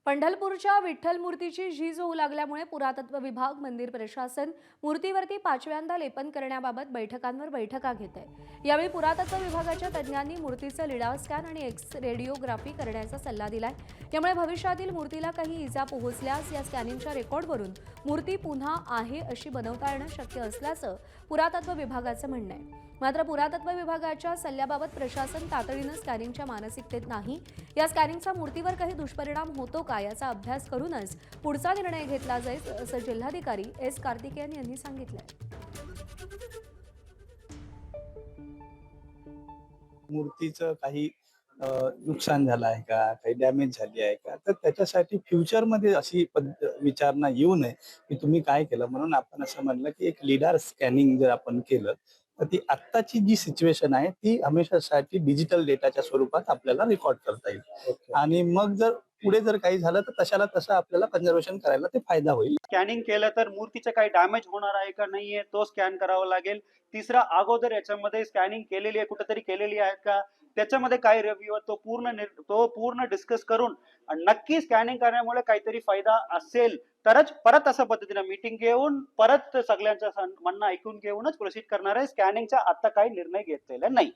पंढरपूरच्या विठ्ठल मूर्तीची झीज होऊ लागल्यामुळे पुरातत्व विभाग, मंदिर प्रशासन मूर्तीवरती पाचव्यांदा लेपन करण्याबाबत बैठका घेत आहे। यावेळी पुरातत्व विभागाच्या तज्ज्ञांनी मूर्तीचं लिडार स्कॅन आणि एक्स रेडिओग्राफी करण्याचा सल्ला दिलाय। त्यामुळे भविष्यातील मूर्तीला काही इजा पोहोचल्यास या स्कॅनिंगच्या रेकॉर्डवरून मूर्ती पुन्हा आहे अशी बनवता येणं शक्य असल्याचं पुरातत्व विभागाचं म्हणणं आहे। मात्र पुरातत्व विभागाच्या सल्ल्याबाबत प्रशासन तातडीनं स्कॅनिंगच्या मानसिकतेत नाही। या स्कॅनिंगचा मूर्तीवर काही दुष्परिणाम होतो का याचा अभ्यास करूनच पुढचा निर्णय घेतला जाईल असं जिल्हाधिकारी एस कार्तिकेयन यांनी सांगितलं। मूर्तीचं काही नुकसान झालं आहे का? काही डॅमेज झाली आहे का? तर त्याच्यासाठी फ्युचरमध्ये अशी विचारणा येऊ नये, की तुम्ही काय केलं? म्हणून आपण असं म्हणलं, की एक लिडार स्कॅनिंग जर आपण केलं, तर ती आत्ताची जी सिच्युएशन आहे, ती हमेशासाठी डिजिटल डेटाच्या स्वरूपात आपल्याला रेकॉर्ड करता येईल. ओके. आणि मग जर पुढे जर काही झालं, तर तशाला तसं आपल्याला कन्झर्वेशन करायला ते फायदा होईल. स्कॅनिंग केलं तर मूर्तीचं काही डॅमेज होणार आहे का नाहीये तो स्कॅन करावा लागेल। तिसरा, अगोदर याच्यामध्ये स्कॅनिंग केलेली आहे, कुठेतरी केलेली आहे का, त्याच्यामध्ये काय रिव्ह्यू आहे तो पूर्ण डिस्कस करून नक्की स्कॅनिंग करण्यामुळे काहीतरी फायदा असेल तरच परत अशा पद्धतीने मीटिंग घेऊन परत सगळ्यांचं म्हणणं ऐकून घेऊनच प्रोसीड करणार आहे। स्कॅनिंगचा आता काही निर्णय घेतलेला नाही।